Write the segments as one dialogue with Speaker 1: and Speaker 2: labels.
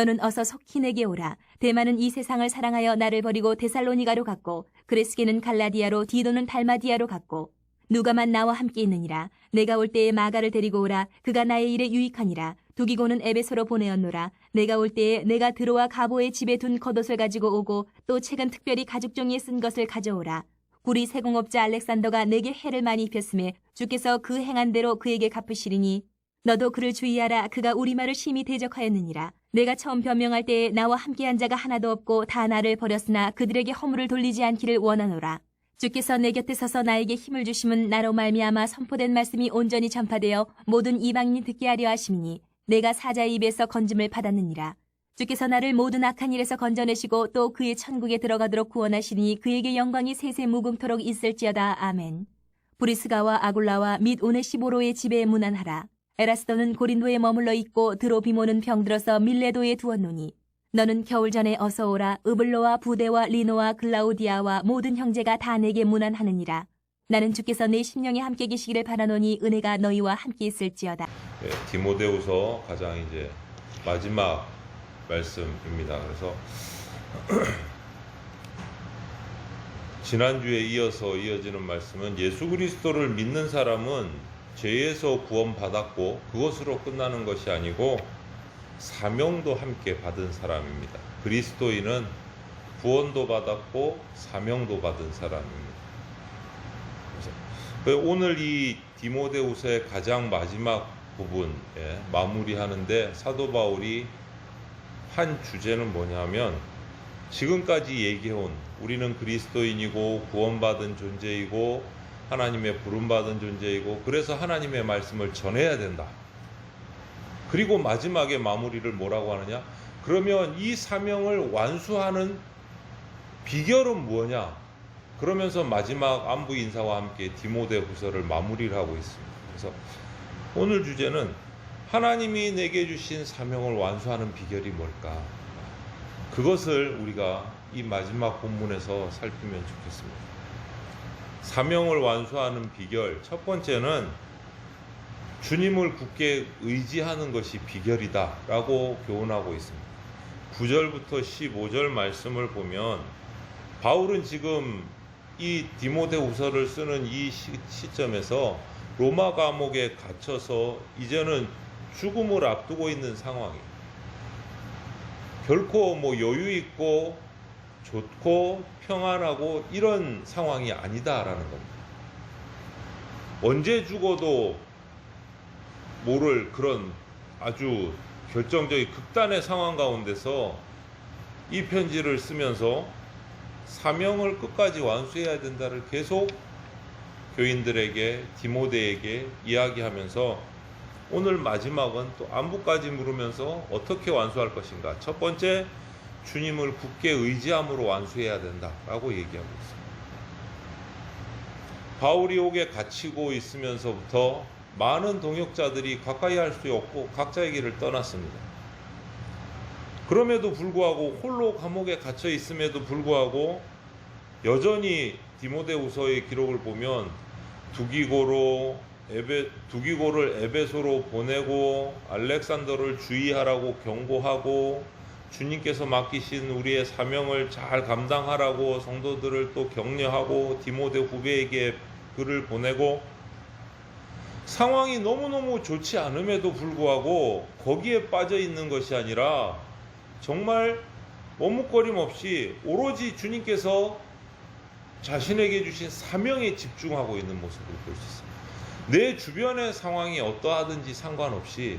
Speaker 1: 너는 어서 속히 내게 오라. 데마는 이 세상을 사랑하여 나를 버리고 데살로니가로 갔고 그레스게는 갈라디아로 디도는 달마디아로 갔고 누가만 나와 함께 있느니라. 내가 올 때에 마가를 데리고 오라. 그가 나의 일에 유익하니라. 두기고는 에베소로 보내었노라. 내가 올 때에 내가 드로와 가보의 집에 둔 겉옷을 가지고 오고 또 책은 특별히 가죽 종이에 쓴 것을 가져오라. 우리 세공업자 알렉산더가 내게 해를 많이 입혔음에 주께서 그 행한 대로 그에게 갚으시리니 너도 그를 주의하라. 그가 우리 말을 심히 대적하였느니라. 내가 처음 변명할 때에 나와 함께한 자가 하나도 없고 다 나를 버렸으나 그들에게 허물을 돌리지 않기를 원하노라. 주께서 내 곁에 서서 나에게 힘을 주심은 나로 말미암아 선포된 말씀이 온전히 전파되어 모든 이방인이 듣게 하려 하심이니 내가 사자의 입에서 건짐을 받았느니라. 주께서 나를 모든 악한 일에서 건져내시고 또 그의 천국에 들어가도록 구원하시니 그에게 영광이 세세 무궁토록 있을지어다. 아멘. 브리스가와 아굴라와 및 오네시보로의 집에 문안하라. 에라스도는 고린도에 머물러 있고 드로비모는 병들어서 밀레도에 두었노니 너는 겨울 전에 어서 오라. 으블로와 부데와 리노와 글라우디아와 모든 형제가 다 내게 문안하느니라. 나는 주께서 내 심령에 함께 계시기를 바라노니 은혜가 너희와 함께 있을지어다.
Speaker 2: 네, 디모데후서 가장 이제 마지막 말씀입니다. 그래서 지난주에 이어서 이어지는 말씀은 예수 그리스도를 믿는 사람은 죄에서 구원받았고 그것으로 끝나는 것이 아니고 사명도 함께 받은 사람입니다. 그리스도인은 구원도 받았고 사명도 받은 사람입니다. 그래서 오늘 이 디모데후서의 가장 마지막 부분에 마무리하는데 사도 바울이 한 주제는 뭐냐면 지금까지 얘기해온 우리는 그리스도인이고 구원받은 존재이고 하나님의 부름받은 존재이고 그래서 하나님의 말씀을 전해야 된다. 그리고 마지막에 마무리를 뭐라고 하느냐? 그러면 이 사명을 완수하는 비결은 뭐냐? 그러면서 마지막 안부 인사와 함께 디모데후서를 마무리를 하고 있습니다. 그래서 오늘 주제는 하나님이 내게 주신 사명을 완수하는 비결이 뭘까? 그것을 우리가 이 마지막 본문에서 살피면 좋겠습니다. 사명을 완수하는 비결, 첫 번째는 주님을 굳게 의지하는 것이 비결이다 라고 교훈하고 있습니다. 9절부터 15절 말씀을 보면 바울은 지금 이 디모데후서를 쓰는 이 시점에서 로마 감옥에 갇혀서 이제는 죽음을 앞두고 있는 상황이에요. 결코 여유 있고 좋고 평안하고 이런 상황이 아니다라는 겁니다. 언제 죽어도 모를 그런 아주 결정적인 극단의 상황 가운데서 이 편지를 쓰면서 사명을 끝까지 완수해야 된다를 계속 교인들에게 디모데에게 이야기하면서 오늘 마지막은 또 안부까지 물으면서 어떻게 완수할 것인가. 첫 번째, 주님을 굳게 의지함으로 완수해야 된다라고 얘기하고 있습니다. 바울이 옥에 갇히고 있으면서부터 많은 동역자들이 가까이 할 수 없고 각자의 길을 떠났습니다. 그럼에도 불구하고 홀로 감옥에 갇혀 있음에도 불구하고 여전히 디모데후서의 기록을 보면 두기고를 에베소로 보내고 알렉산더를 주의하라고 경고하고 주님께서 맡기신 우리의 사명을 잘 감당하라고 성도들을 또 격려하고 디모데 후배에게 글을 보내고 상황이 너무너무 좋지 않음에도 불구하고 거기에 빠져 있는 것이 아니라 정말 머뭇거림 없이 오로지 주님께서 자신에게 주신 사명에 집중하고 있는 모습을 볼 수 있습니다. 내 주변의 상황이 어떠하든지 상관없이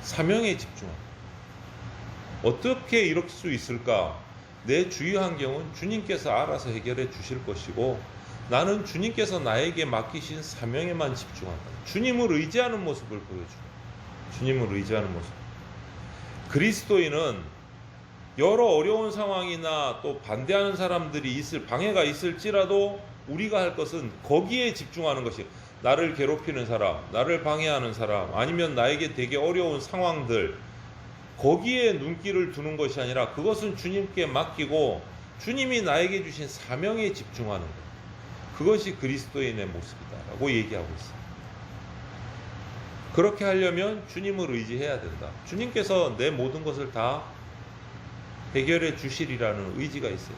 Speaker 2: 사명에 집중합니다. 어떻게 이럴 수 있을까? 내 주위 환경은 주님께서 알아서 해결해 주실 것이고 나는 주님께서 나에게 맡기신 사명에만 집중한다. 주님을 의지하는 모습을 보여줍니다. 주님을 의지하는 모습. 그리스도인은 여러 어려운 상황이나 또 반대하는 사람들이 방해가 있을지라도 우리가 할 것은 거기에 집중하는 것이, 나를 괴롭히는 사람, 나를 방해하는 사람, 아니면 나에게 되게 어려운 상황들, 거기에 눈길을 두는 것이 아니라 그것은 주님께 맡기고 주님이 나에게 주신 사명에 집중하는 것. 그것이 그리스도인의 모습이다라고 얘기하고 있습니다. 그렇게 하려면 주님을 의지해야 된다. 주님께서 내 모든 것을 다 해결해 주시리라는 의지가 있어요.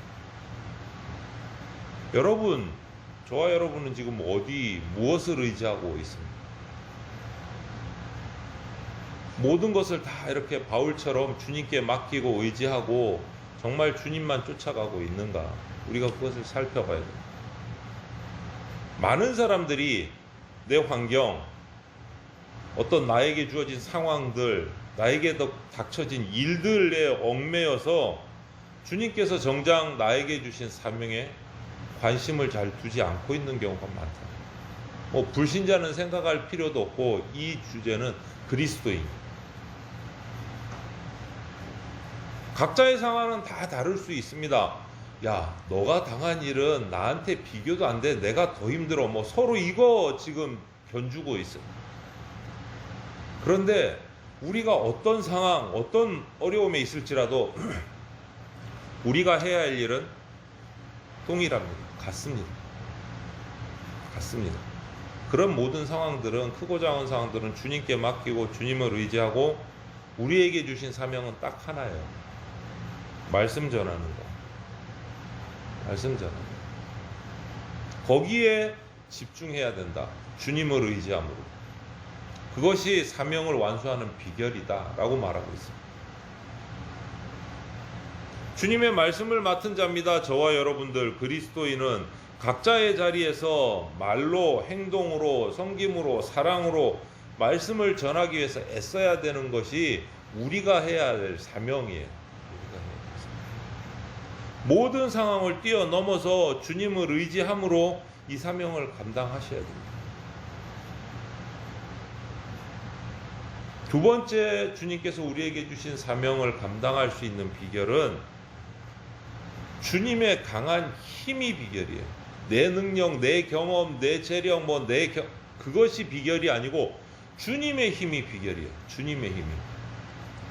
Speaker 2: 여러분, 저와 여러분은 지금 무엇을 의지하고 있습니까? 모든 것을 다 이렇게 바울처럼 주님께 맡기고 의지하고 정말 주님만 쫓아가고 있는가? 우리가 그것을 살펴봐야 됩니다. 많은 사람들이 내 환경, 어떤 나에게 주어진 상황들, 나에게 닥쳐진 일들에 얽매여서 주님께서 정작 나에게 주신 사명에 관심을 잘 두지 않고 있는 경우가 많다. 불신자는 생각할 필요도 없고 이 주제는 그리스도인. 각자의 상황은 다 다를 수 있습니다. 야, 너가 당한 일은 나한테 비교도 안 돼. 내가 더 힘들어. 서로 이거 지금 견주고 있어. 그런데 우리가 어떤 상황, 어떤 어려움에 있을지라도 우리가 해야 할 일은 동일합니다. 같습니다. 그런 모든 상황들은, 크고 작은 상황들은 주님께 맡기고 주님을 의지하고 우리에게 주신 사명은 딱 하나예요. 말씀 전하는 거. 거기에 집중해야 된다. 주님을 의지함으로. 그것이 사명을 완수하는 비결이다 라고 말하고 있습니다. 주님의 말씀을 맡은 자입니다. 저와 여러분들 그리스도인은 각자의 자리에서 말로, 행동으로, 섬김으로, 사랑으로 말씀을 전하기 위해서 애써야 되는 것이 우리가 해야 할 사명이에요. 모든 상황을 뛰어넘어서 주님을 의지함으로 이 사명을 감당하셔야 됩니다. 두 번째, 주님께서 우리에게 주신 사명을 감당할 수 있는 비결은 주님의 강한 힘이 비결이에요. 내 능력, 내 경험, 내 재력, 그것이 비결이 아니고 주님의 힘이 비결이에요. 주님의 힘이.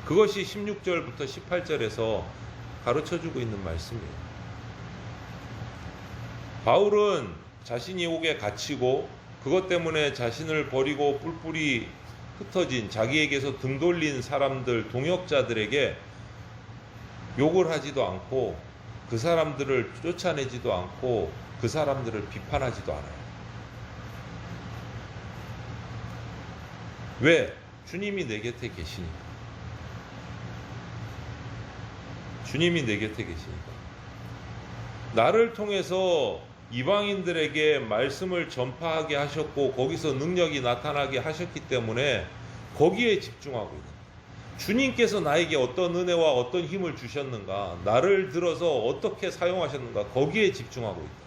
Speaker 2: 그것이 16절부터 18절에서 가르쳐주고 있는 말씀이에요. 바울은 자신이 옥에 갇히고 그것 때문에 자신을 버리고 뿔뿔이 흩어진, 자기에게서 등 돌린 사람들, 동역자들에게 욕을 하지도 않고 그 사람들을 쫓아내지도 않고 그 사람들을 비판하지도 않아요. 왜? 주님이 내 곁에 계시니까. 주님이 내 곁에 계시니까. 나를 통해서 이방인들에게 말씀을 전파하게 하셨고 거기서 능력이 나타나게 하셨기 때문에 거기에 집중하고 있는 거예요. 주님께서 나에게 어떤 은혜와 어떤 힘을 주셨는가, 나를 들어서 어떻게 사용하셨는가, 거기에 집중하고 있다.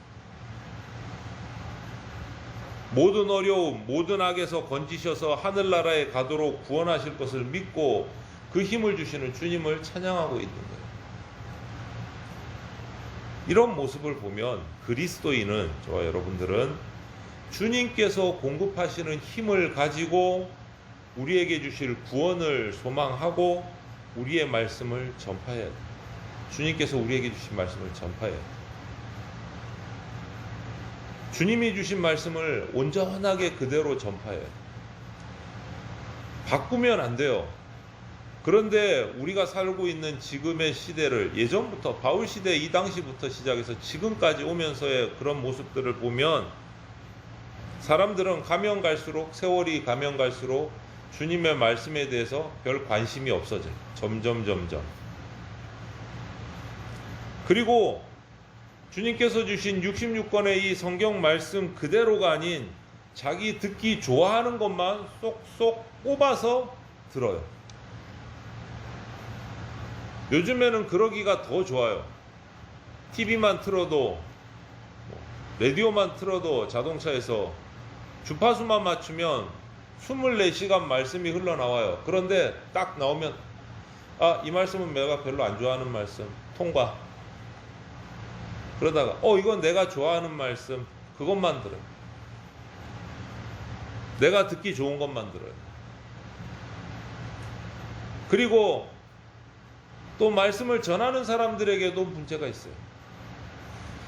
Speaker 2: 모든 어려움, 모든 악에서 건지셔서 하늘나라에 가도록 구원하실 것을 믿고 그 힘을 주시는 주님을 찬양하고 있는 거예요. 이런 모습을 보면 그리스도인은, 저와 여러분들은 주님께서 공급하시는 힘을 가지고 우리에게 주실 구원을 소망하고 우리의 말씀을 전파해야 돼요. 주님께서 우리에게 주신 말씀을 전파해야 돼요. 주님이 주신 말씀을 온전하게 그대로 전파해야 돼요. 바꾸면 안 돼요. 그런데 우리가 살고 있는 지금의 시대를, 예전부터 바울 시대 이 당시부터 시작해서 지금까지 오면서의 그런 모습들을 보면 사람들은 가면 갈수록, 세월이 가면 갈수록 주님의 말씀에 대해서 별 관심이 없어져요. 점점. 그리고 주님께서 주신 66권의 이 성경 말씀 그대로가 아닌 자기 듣기 좋아하는 것만 쏙쏙 뽑아서 들어요. 요즘에는 그러기가 더 좋아요. TV만 틀어도, 라디오만 틀어도 자동차에서 주파수만 맞추면 24시간 말씀이 흘러나와요. 그런데 딱 나오면 이 말씀은 내가 별로 안 좋아하는 말씀, 통과. 그러다가 이건 내가 좋아하는 말씀, 그것만 들어요. 내가 듣기 좋은 것만 들어요. 그리고 또 말씀을 전하는 사람들에게도 문제가 있어요.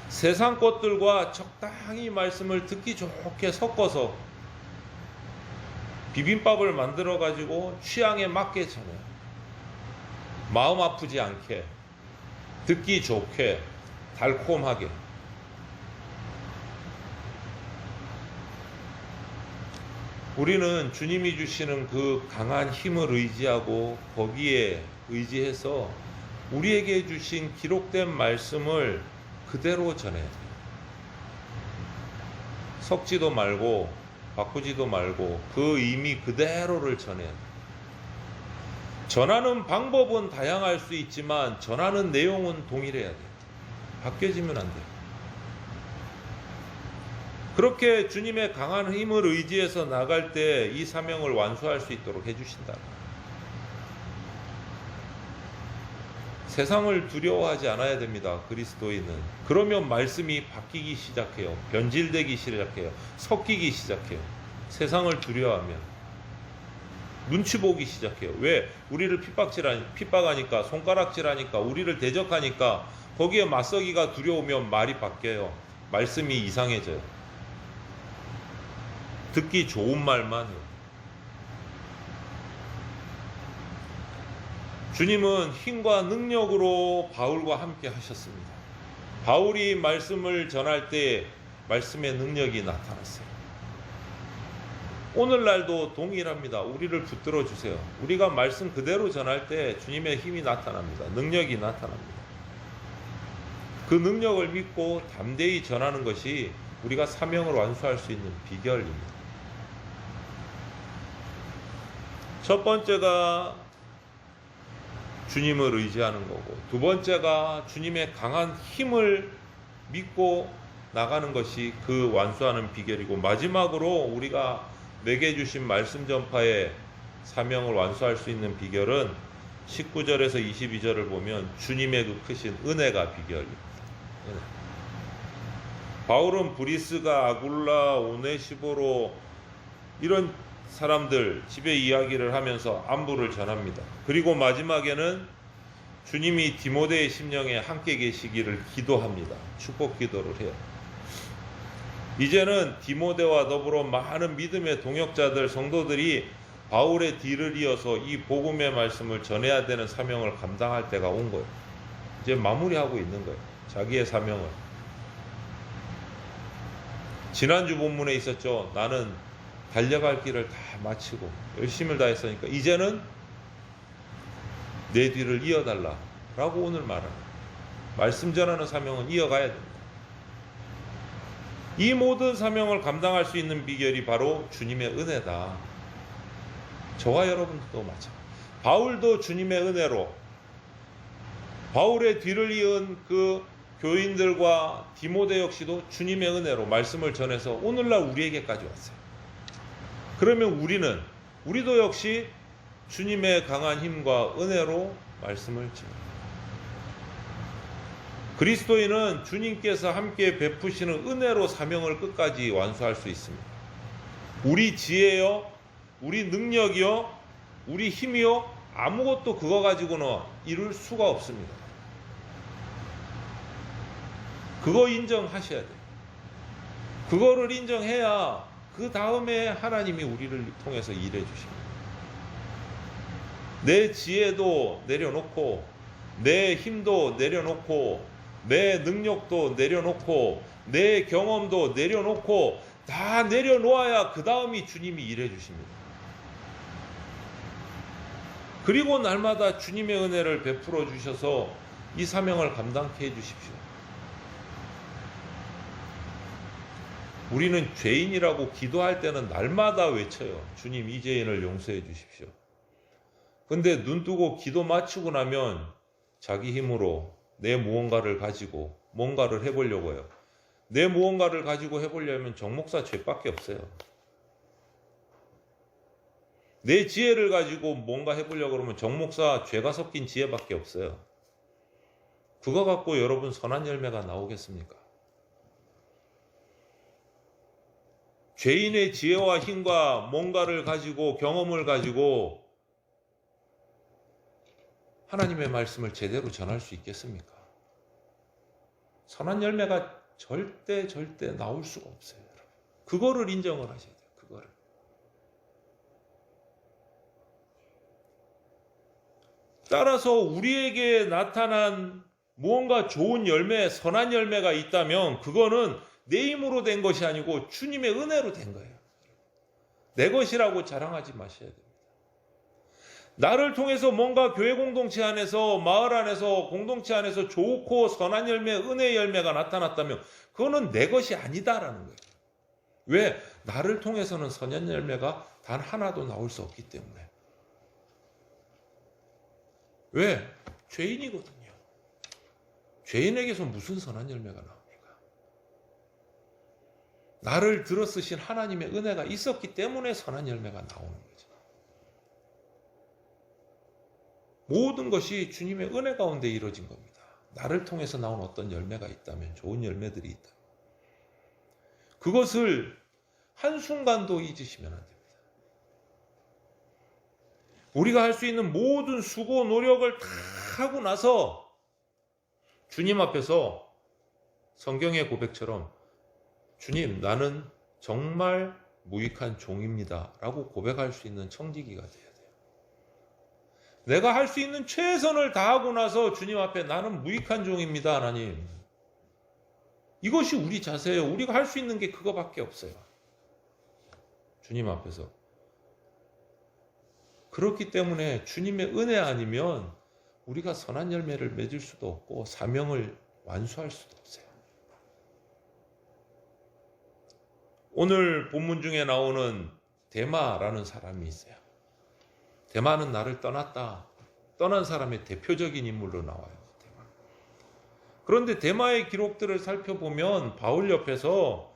Speaker 2: 세상 것들과 적당히 말씀을 듣기 좋게 섞어서 비빔밥을 만들어 가지고 취향에 맞게 전해요. 마음 아프지 않게, 듣기 좋게, 달콤하게. 우리는 주님이 주시는 그 강한 힘을 의지하고 거기에 의지해서 우리에게 주신 기록된 말씀을 그대로 전해야 돼요. 섞지도 말고 바꾸지도 말고 그 의미 그대로를 전해야 돼요. 전하는 방법은 다양할 수 있지만 전하는 내용은 동일해야 돼요. 바뀌어지면 안 돼요. 그렇게 주님의 강한 힘을 의지해서 나갈 때 이 사명을 완수할 수 있도록 해주신다. 세상을 두려워하지 않아야 됩니다. 그리스도인은. 그러면 말씀이 바뀌기 시작해요. 변질되기 시작해요. 섞이기 시작해요. 세상을 두려워하면 눈치 보기 시작해요. 왜? 우리를 핍박하니까, 손가락질하니까, 우리를 대적하니까 거기에 맞서기가 두려우면 말이 바뀌어요. 말씀이 이상해져요. 듣기 좋은 말만 해요. 주님은 힘과 능력으로 바울과 함께 하셨습니다. 바울이 말씀을 전할 때 말씀의 능력이 나타났어요. 오늘날도 동일합니다. 우리를 붙들어 주세요. 우리가 말씀 그대로 전할 때 주님의 힘이 나타납니다. 능력이 나타납니다. 그 능력을 믿고 담대히 전하는 것이 우리가 사명을 완수할 수 있는 비결입니다. 첫 번째가 주님을 의지하는 거고, 두 번째가 주님의 강한 힘을 믿고 나가는 것이 그 완수하는 비결이고, 마지막으로 우리가 내게 주신 말씀 전파의 사명을 완수할 수 있는 비결은 19절에서 22절을 보면 주님의 그 크신 은혜가 비결입니다. 은혜. 바울은 브리스가, 아굴라, 오네시보로 이런 사람들 집에 이야기를 하면서 안부를 전합니다. 그리고 마지막에는 주님이 디모데의 심령에 함께 계시기를 기도합니다. 축복 기도를 해요. 이제는 디모데와 더불어 많은 믿음의 동역자들, 성도들이 바울의 뒤를 이어서 이 복음의 말씀을 전해야 되는 사명을 감당할 때가 온 거예요. 이제 마무리하고 있는 거예요. 자기의 사명을. 지난주 본문에 있었죠. 나는 달려갈 길을 다 마치고 열심을 다했으니까 이제는 내 뒤를 이어달라 라고 오늘 말합니다. 말씀 전하는 사명은 이어가야 됩니다. 이 모든 사명을 감당할 수 있는 비결이 바로 주님의 은혜다. 저와 여러분도 마찬가지. 바울도 주님의 은혜로, 바울의 뒤를 이은 그 교인들과 디모데 역시도 주님의 은혜로 말씀을 전해서 오늘날 우리에게까지 왔어요. 그러면 우리도 역시 주님의 강한 힘과 은혜로 말씀을 전합니다. 그리스도인은 주님께서 함께 베푸시는 은혜로 사명을 끝까지 완수할 수 있습니다. 우리 지혜요, 우리 능력이요, 우리 힘이요, 아무것도 그거 가지고는 이룰 수가 없습니다. 그거 인정하셔야 돼요. 그거를 인정해야 그 다음에 하나님이 우리를 통해서 일해 주십니다. 내 지혜도 내려놓고, 내 힘도 내려놓고, 내 능력도 내려놓고, 내 경험도 내려놓고, 다 내려놓아야 그 다음이 주님이 일해 주십니다. 그리고 날마다 주님의 은혜를 베풀어 주셔서 이 사명을 감당케 해 주십시오. 우리는 죄인이라고 기도할 때는 날마다 외쳐요. 주님, 이 죄인을 용서해 주십시오. 근데 눈 뜨고 기도 마치고 나면 자기 힘으로 내 무언가를 가지고 뭔가를 해보려고 해요. 내 무언가를 가지고 해보려면 정목사 죄밖에 없어요. 내 지혜를 가지고 뭔가 해보려고 그러면 정목사 죄가 섞인 지혜밖에 없어요. 그거 갖고 여러분 선한 열매가 나오겠습니까? 죄인의 지혜와 힘과 뭔가를 가지고 경험을 가지고 하나님의 말씀을 제대로 전할 수 있겠습니까? 선한 열매가 절대 나올 수가 없어요. 여러분. 그거를 인정을 하셔야 돼요. 그거를. 따라서 우리에게 나타난 무언가 좋은 열매, 선한 열매가 있다면 그거는 내 힘으로 된 것이 아니고 주님의 은혜로 된 거예요. 내 것이라고 자랑하지 마셔야 됩니다. 나를 통해서 뭔가 교회 공동체 안에서, 마을 안에서, 공동체 안에서 좋고 선한 열매, 은혜의 열매가 나타났다면 그거는 내 것이 아니다라는 거예요. 왜? 나를 통해서는 선한 열매가 단 하나도 나올 수 없기 때문에. 왜? 죄인이거든요. 죄인에게서 무슨 선한 열매가 나옵니까? 나를 들어쓰신 하나님의 은혜가 있었기 때문에 선한 열매가 나오는 거죠. 모든 것이 주님의 은혜 가운데 이루어진 겁니다. 나를 통해서 나온 어떤 열매가 있다면, 좋은 열매들이 있다면 그것을 한순간도 잊으시면 안 됩니다. 우리가 할 수 있는 모든 수고, 노력을 다 하고 나서 주님 앞에서 성경의 고백처럼 주님, 나는 정말 무익한 종입니다 라고 고백할 수 있는 청지기가 돼야 돼요. 내가 할 수 있는 최선을 다하고 나서 주님 앞에 나는 무익한 종입니다, 하나님. 이것이 우리 자세예요. 우리가 할 수 있는 게 그거밖에 없어요. 주님 앞에서. 그렇기 때문에 주님의 은혜 아니면 우리가 선한 열매를 맺을 수도 없고 사명을 완수할 수도 없어요. 오늘 본문 중에 나오는 데마라는 사람이 있어요. 데마는 나를 떠났다. 떠난 사람의 대표적인 인물로 나와요. 데마. 그런데 데마의 기록들을 살펴보면 바울 옆에서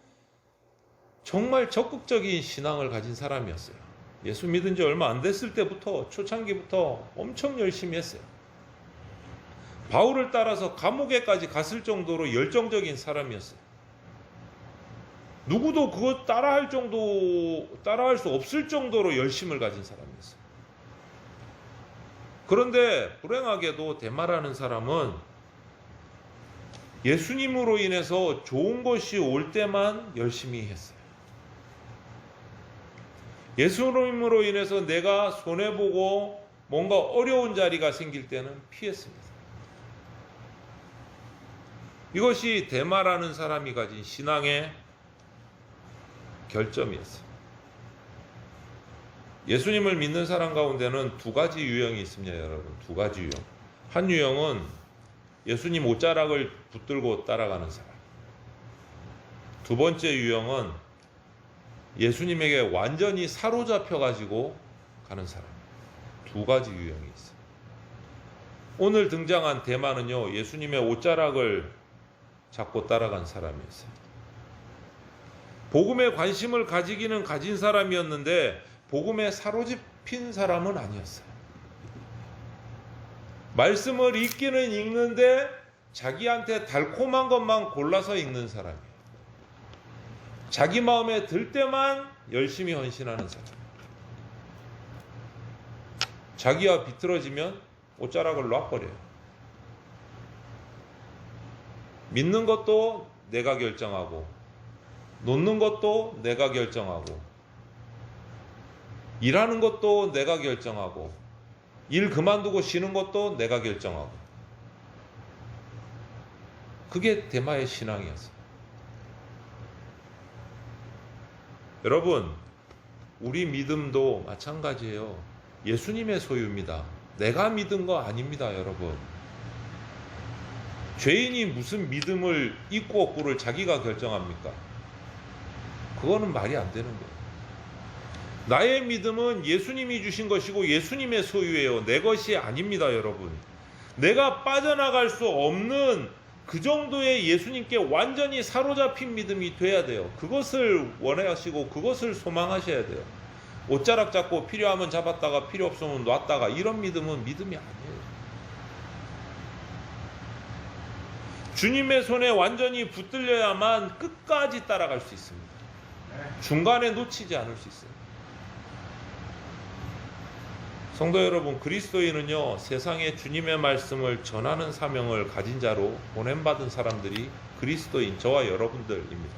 Speaker 2: 정말 적극적인 신앙을 가진 사람이었어요. 예수 믿은 지 얼마 안 됐을 때부터, 초창기부터 엄청 열심히 했어요. 바울을 따라서 감옥에까지 갔을 정도로 열정적인 사람이었어요. 누구도 그거 따라할 수 없을 정도로 열심을 가진 사람이었어요. 그런데 불행하게도 데마라는 사람은 예수님으로 인해서 좋은 것이 올 때만 열심히 했어요. 예수님으로 인해서 내가 손해보고 뭔가 어려운 자리가 생길 때는 피했습니다. 이것이 데마라는 사람이 가진 신앙의 결점이었어요. 예수님을 믿는 사람 가운데는 두 가지 유형이 있습니다, 여러분. 두 가지 유형. 한 유형은 예수님 옷자락을 붙들고 따라가는 사람. 두 번째 유형은 예수님에게 완전히 사로잡혀 가지고 가는 사람. 두 가지 유형이 있어요. 오늘 등장한 데마는요, 예수님의 옷자락을 잡고 따라간 사람이었어요. 복음에 관심을 가진 사람이었는데 복음에 사로잡힌 사람은 아니었어요. 말씀을 읽기는 읽는데 자기한테 달콤한 것만 골라서 읽는 사람이에요. 자기 마음에 들 때만 열심히 헌신하는 사람. 자기와 비틀어지면 옷자락을 놔버려요. 믿는 것도 내가 결정하고, 놓는 것도 내가 결정하고, 일하는 것도 내가 결정하고, 일 그만두고 쉬는 것도 내가 결정하고. 그게 데마의 신앙이었어요. 여러분, 우리 믿음도 마찬가지예요. 예수님의 소유입니다. 내가 믿은 거 아닙니다, 여러분. 죄인이 무슨 믿음을 있고 없고를 자기가 결정합니까? 그거는 말이 안 되는 거예요. 나의 믿음은 예수님이 주신 것이고 예수님의 소유예요. 내 것이 아닙니다, 여러분. 내가 빠져나갈 수 없는 그 정도의 예수님께 완전히 사로잡힌 믿음이 돼야 돼요. 그것을 원하시고 그것을 소망하셔야 돼요. 옷자락 잡고 필요하면 잡았다가 필요 없으면 놨다가 이런 믿음은 믿음이 아니에요. 주님의 손에 완전히 붙들려야만 끝까지 따라갈 수 있습니다. 중간에 놓치지 않을 수 있어요. 성도 여러분, 그리스도인은요, 세상에 주님의 말씀을 전하는 사명을 가진 자로 보냄받은 사람들이 그리스도인, 저와 여러분들입니다.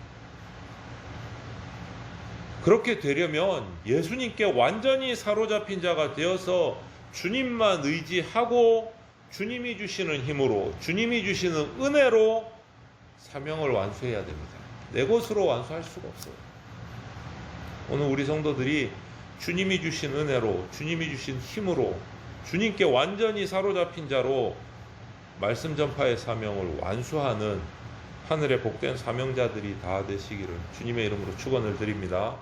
Speaker 2: 그렇게 되려면 예수님께 완전히 사로잡힌 자가 되어서 주님만 의지하고 주님이 주시는 힘으로, 주님이 주시는 은혜로 사명을 완수해야 됩니다. 내 것으로 완수할 수가 없어요. 오늘 우리 성도들이 주님이 주신 은혜로, 주님이 주신 힘으로, 주님께 완전히 사로잡힌 자로 말씀 전파의 사명을 완수하는 하늘의 복된 사명자들이 다 되시기를 주님의 이름으로 축원을 드립니다.